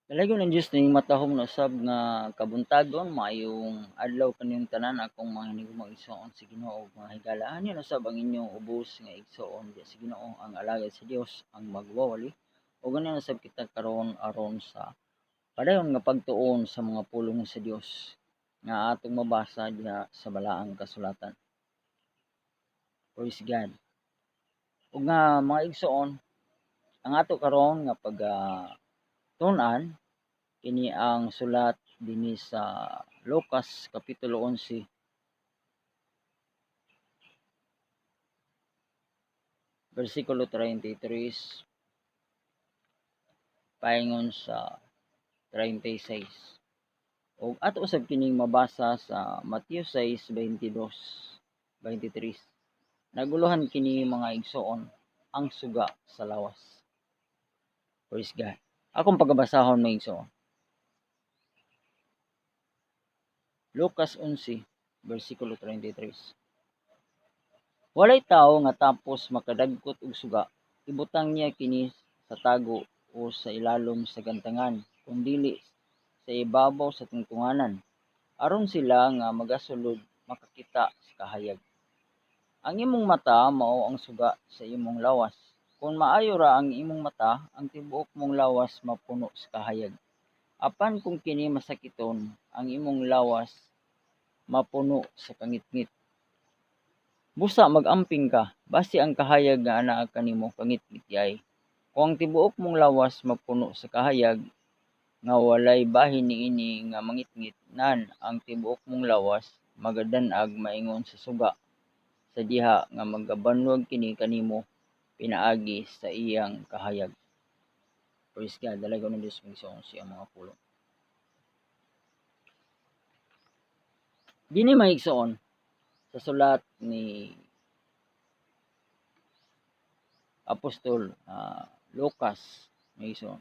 Dalagon ng Diyos ning matahom na usab nga kabuntagon maayong adlaw kaniyong tanan akong mga hinigugmang igsoon sa Ginoo ug mga higala. Ani usab ang inyong ubos nga igsoon diya sa Ginoo ang alagad sa Dios ang magwawali. Ug ani usab kita karon aron sa padayon nga pagtuon sa mga pulong sa Dios nga atong mabasa diha sa balaang kasulatan. Praise God. Ug nga mga igsoon, ang ato karon nga tun-an kini ang sulat dinhi sa Lucas kapitulo 11 bersikulo 33 paingon sa 36. Ug ato usab kining mabasa sa Mateo 6:22-23. Naguluhan kini mga igsoon ang suga sa lawas. Praise God. Akong pagabasahon mga igsoon. Lucas 11 bersikulo 33. Walay tawo nga tapos makadagkot og suga, ibutang niya kini sa tago o sa ilalom sa gantangan, kundili sa ibabaw sa tungtunganan, aron sila nga magasulod makakita sa kahayag. Ang imong mata mao ang suga sa imong lawas. Kung maayo ra ang imong mata, ang tibuok mong lawas mapuno sa kahayag. Apan kung kini masakiton, ang imong lawas mapuno sa kangitngit. Busa mag-amping ka, basi ang kahayag nga anaa kanimo kangitngit yaay. Kung ang tibuok mong lawas mapuno sa kahayag, nga walay bahin niini nga mangitngit, nan ang tibuok mong lawas magadan-ag maingon sa suga sa diha nga magabanwag kini kanimo pinaagi sa iyang kahayag. Praise God, dalaga ng Diyos migsoon siya mga pulong. Dini maigsoon sa sulat ni Apostol Lucas maigsoon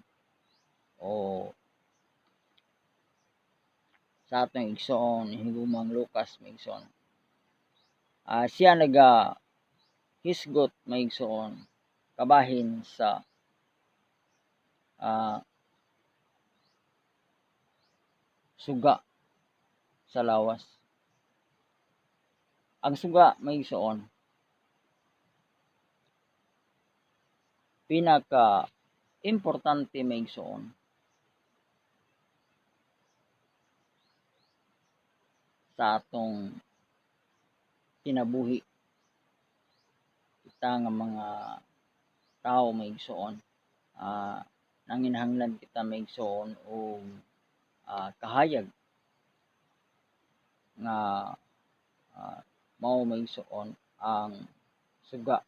o sa atong igsoon hinigumang Lucas maigsoon. Siya hisgot maigsoon kabahin sa suga sa lawas. Ang suga maigsoon pinaka importante maigsoon sa atong kinabuhi. Kita nga mga tao maigsoon nanginahanglan kita maigsoon og kahayag nga mao maigsoon ang suga.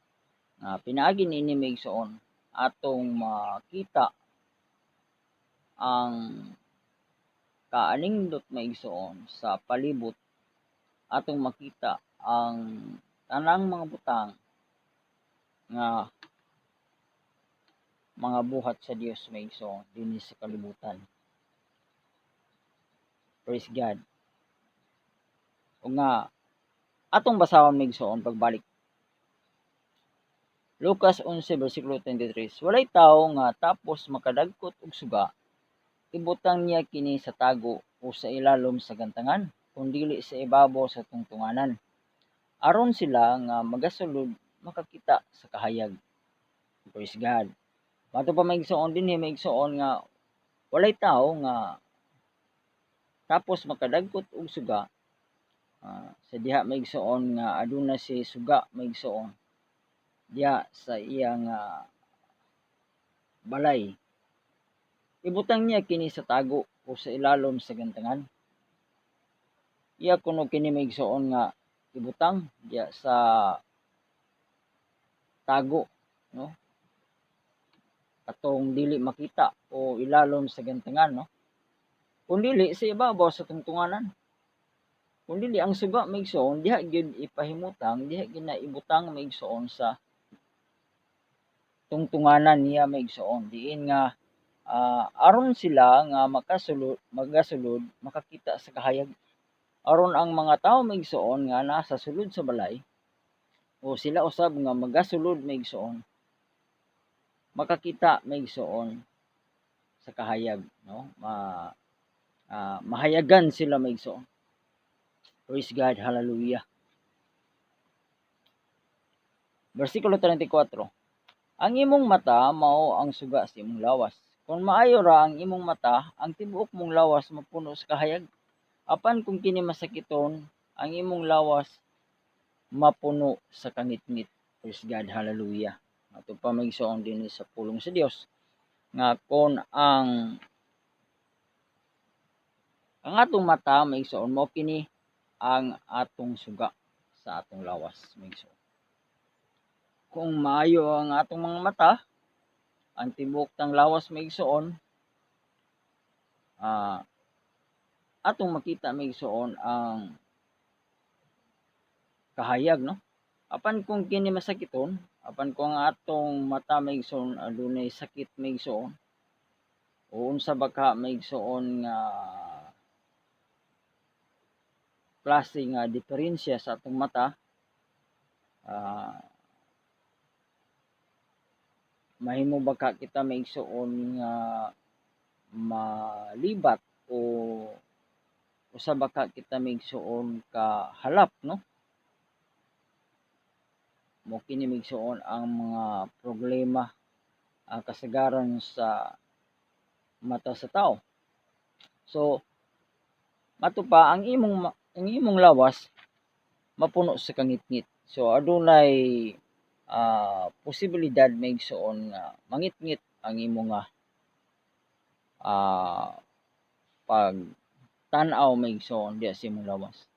Pinaagi niini maigsoon atong makita ang kaanindot maigsoon sa palibot, atong makita ang tanang mga butang nga mga buhat sa Dios maigsoon dinhi sa kalibutan. Praise God. O nga atong basahon maigsoon pagbalik. Lucas 11 bersikulo 23. Walay tawo nga tapos makadagkot og suga, ibutang niya kini sa tago o sa ilalom sa gantangan, kundili sa ibabaw sa tungtunganan, aron sila nga magasulod makakita sa kahayag. Praise God. Mato pa maigsoon dinhi maigsoon nga walay tawo nga tapos makadagkot og suga sa diha maigsoon nga aduna si suga maigsoon diha sa iyang balay. Ibutang niya kini sa tago o sa ilalom sa gantangan. Iya kuno kini maigsoon nga ibutang diha sa tago, no? Katong dili makita o ilalom sa gantangan, no? Kung dili sa ibabaw sa tungtunganan. Kung dili ang suga maigsoon diha gyud ipahimutang, diha gyud na ibutang maigsoon sa tungtunganan niya maigsoon. Diin nga aron sila nga magasulod makakita sa kahayag. Aron ang mga tawo maigsoon nga nasa sulod sa balay o sila usab nga magasulod maigsoon makakita maigsoon sa kahayag, no? Mahayagan sila maigsoon. Praise God, hallelujah. Versikulo 34. Ang imong mata mao ang suga sa imong lawas. Kung maayo ra ang imong mata, ang tibuok mong lawas mapuno sa kahayag. Apan kung kini masakiton, ang imong lawas mapuno sa kangitngit. Praise God, hallelujah. Ato pa maigsoon din sa pulong sa Dios nga kon ang atong mata maigsoon mo kini ang atong suga sa atong lawas maigsoon. Kung maayo ang atong mga mata, ang tibuok tang lawas maigsoon, atong makita maigsoon ang kahayag, no? Apan kung kini masakiton, apan kung ang atong mata maigsoon adunay sakit maigsoon, o unsa ba ka maigsoon nga klase nga diferensya sa atong mata, mahimo ba ka kita maigsoon nga malibat o usa ba ka kita maigsoon ka halap, no? Mo kini maigsoon ang mga problema kasagaran sa mata sa tao. So mato pa ang imong lawas mapuno sa kangitngit. So adunay posibilidad maigsoon nga mangitngit ang imong pag tan-aw maigsoon diya sa imong lawas.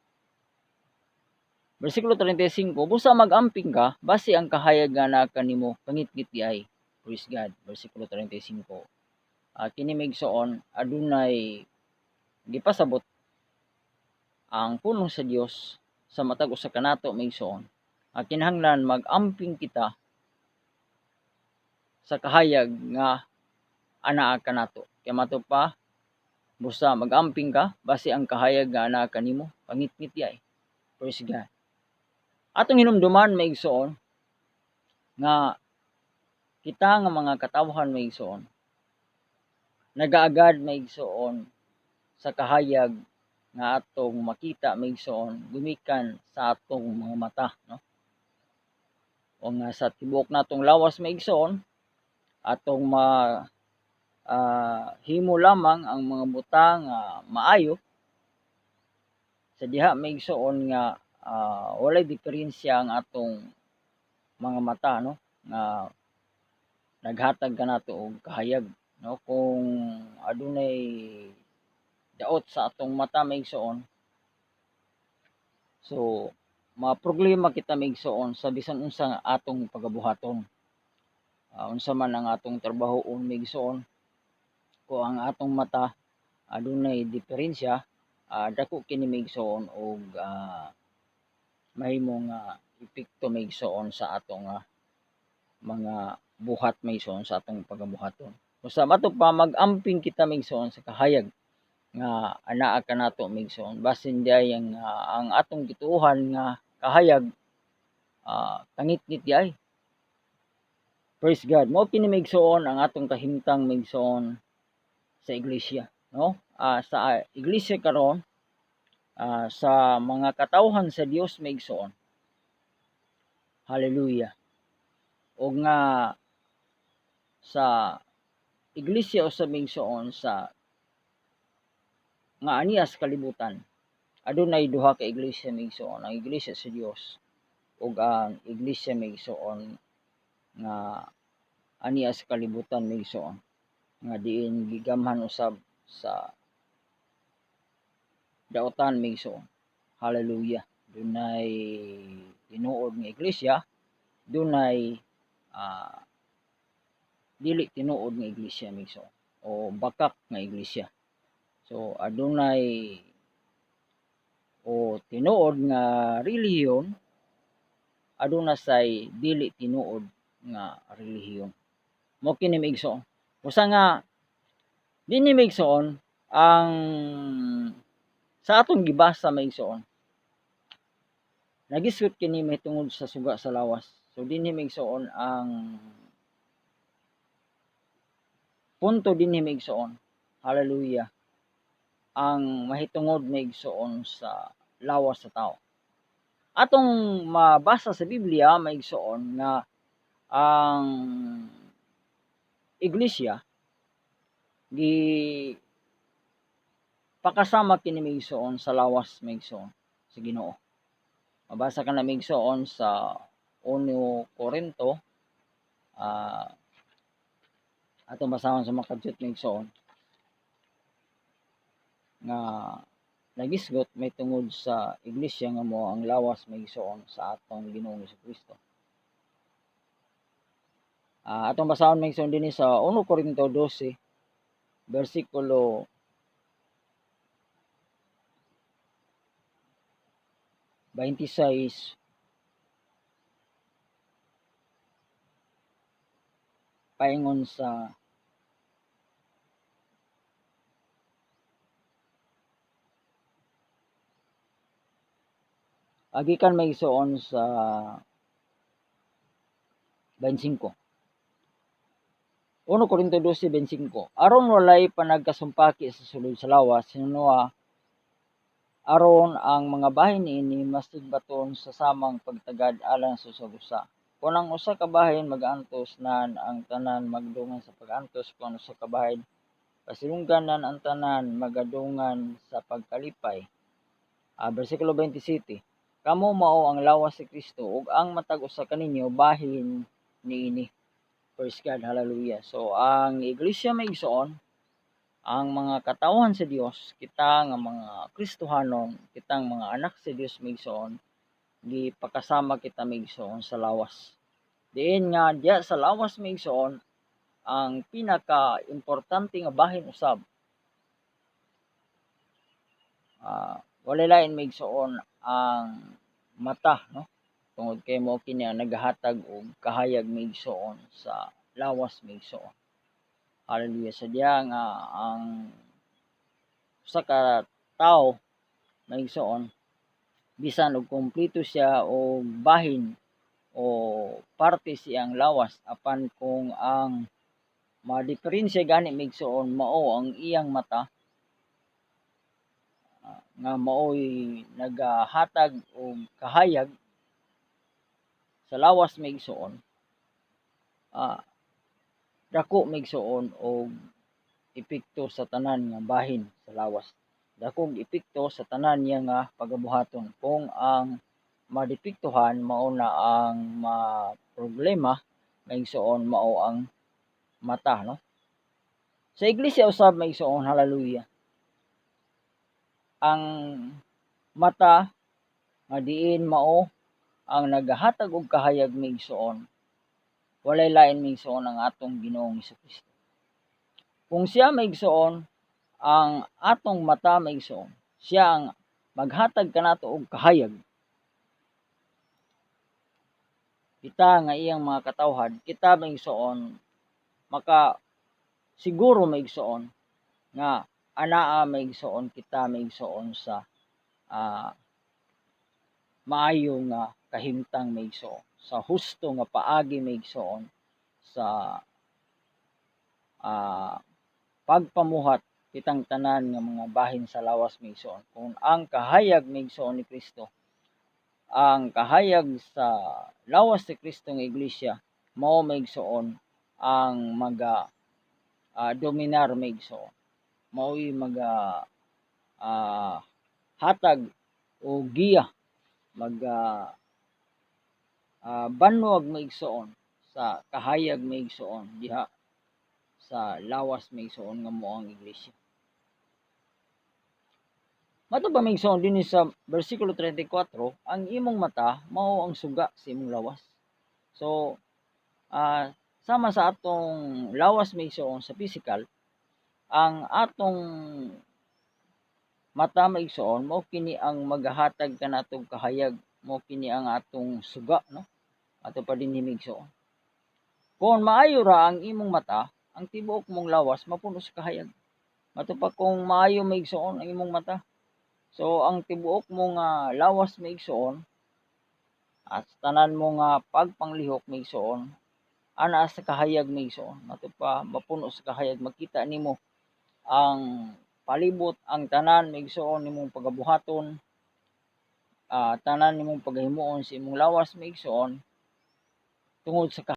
Versikulo 35, busa mag-amping ka, base ang kahayag nga naa kanimo kangitngit diay. Praise God. Versikulo 35. Kini maigsoon adunay gipasabot ang pulong sa Dios sa matag usa kanato maigsoon. Kinahanglan mag-amping kita sa kahayag nga anaa kanato. Kay mato pa busa mag-amping ka base ang kahayag nga anaa kanimo kangitngit diay. Praise God. Atong hinumduman maigsoon nga kita nga mga katawhan maigsoon nagaagad maigsoon sa kahayag nga atong makita maigsoon gumikan sa atong mga mata, no? O nga sa tibuok natong lawas maigsoon atong himo lamang ang mga butang maayo sa diha maigsoon nga walay diferensya ang atong mga mata, no? Nga naghatag kanato og kahayag, no? Kung adunay daot sa atong mata maigsoon, so maproblema kita maigsoon sa bisan unsa atong pagabuhaton. Unsa man ang atong trabahoon maigsoon, kung ang atong mata adunay diferensya, dako kini maigsoon og mahimong epekto maigsoon sa atong mga buhat maigsoon sa atong pagabuhaton. Usa mato pa mag-amping kita maigsoon sa kahayag nga anaa kanato maigsoon basin diay ang atong gituohan nga kahayag kangitngit diay. Praise God. Mao kini maigsoon ang atong kahimtang maigsoon sa iglesia, no? Sa iglesia karon, sa mga katawhan sa Dios maigsoon. Hallelujah. O nga sa iglesia usab maigsoon sa nga aniya sa kalibutan. Adunay duha ka iglesia maigsoon, ang iglesia sa Dios ug ang iglesia maigsoon nga aniya sa kalibutan maigsoon nga diin gigamhan usab sa daotan maigsoon. Hallelujah. Dunay tinuod nga iglesia, dunay dili tinuod nga iglesia maigsoon o bakak nga iglesia. So adunay o tinuod nga relihiyon, aduna say dili tinuod nga relihiyon. Mo kini maigsoon. Usa nga dinhi maigsoon ang sa atong gibasa maigsoon. Nagisgot kini mahitungod sa suga sa lawas. So dinhi maigsoon ang punto dinhi maigsoon. Hallelujah. Ang mahitungod maigsoon sa lawas sa tao. Atong mabasa sa Biblia maigsoon nga ang iglesia gi pakasama kini maigsoon sa lawas maigsoon sa Ginoo. Mabasa ka na maigsoon sa 1 Korinto atong basahon sa makadyot maigsoon nga nagisgot may tungod sa iglesia nga mo ang lawas maigsoon sa atong Ginoong Jesucristo. Atong basahon maigsoon dinhi sa 1 Korinto 12 bersikulo 26 paingon sa gikan maigsoon sa 25. 1 Korinto 12:25. Aron walay panagkasumpaki sa sulod sa lawas, hinunua aron ang mga bahin niini masigbaton sa samang pagtagad alang sa usa. Kung ang usa ka bahin mag-antos nan ang tanan magdungan sa pag-antos, kung ang usa ka bahin pasilungganan ang tanan magadungan sa pagkalipay. Bersikulo 27. Kamo mao ang lawas si Kristo ug ang matag usa kaninyo bahin niini. Praise God, hallelujah. So ang iglesia maigsoon, ang mga katawhan sa Dios, kita nga mga Kristohanon, kitang mga anak sa Dios maigsoon, gipakasama kita maigsoon sa lawas. Diin nga diya sa lawas maigsoon ang pinaka-importante nga bahin usab. Walay lain maigsoon ang mata, no? Tungod kay mo kini ang nagahatag og kahayag maigsoon sa lawas maigsoon. Hallelujah. Sadya nga ang usa ka tawo maigsoon bisan og kumpleto siya o bahin o parte siyang lawas apan kung ang madiferensya gani maigsoon mao ang iyang mata nga mao'y nagahatag og kahayag sa lawas maigsoon, dako maigsoon og epekto sa tanan nga bahin sa lawas. Dakong epekto sa tanan niya nga pagabuhaton. Kung ang madepektuhan mao na ang problema maigsoon mao ang mata, no? Sa iglesia usab maigsoon, hallelujah. Ang mata nga diin mao ang nagahatag og kahayag maigsoon, walay lain maigsoon ang atong Ginoong Jesucristo. Kung siya maigsoon, ang atong mata maigsoon, siya ang maghatag kanato og kahayag. Kita nga iyang mga katawhan, kita maigsoon, maka siguro maigsoon nga anaa maigsoon kita maigsoon sa maayo nga kahimtang maigsoon, sa husto nga paagi maigsoon, sa pagpamuhat kitang tanan nga mga bahin sa lawas maigsoon. Kung ang kahayag maigsoon ni Kristo, ang kahayag sa lawas ni Kristo nga iglesia mao maigsoon ang dominar maigsoon. Mao'y hatag o giya banwag maigsoon sa kahayag maigsoon diha sa lawas maigsoon nga mao ang iglesia. Mato ba maigsoon dinhi sa bersikulo 34, ang imong mata mao ang suga sa imong lawas. So sama sa atong lawas maigsoon sa physical, ang atong mata maigsoon mao kini ang magahatag kanatong kahayag, mao kini ang atong suga, no? Ato pa dinhi maigsoon. Kung maayo ra ang imong mata, ang tibuok mong lawas mapuno sa kahayag. Mato pa kung maayo maigsoon ang imong mata. So ang tibuok mo nga lawas maigsoon at tanan mo nga pagpanglihok maigsoon, ana sa kahayag maigsoon, matud pa mapuno sa kahayag makita nimo ang palibot, ang tanan maigsoon nimong pagabuhaton, tanan nimong paghimuon sa imong lawas maigsoon tungod sa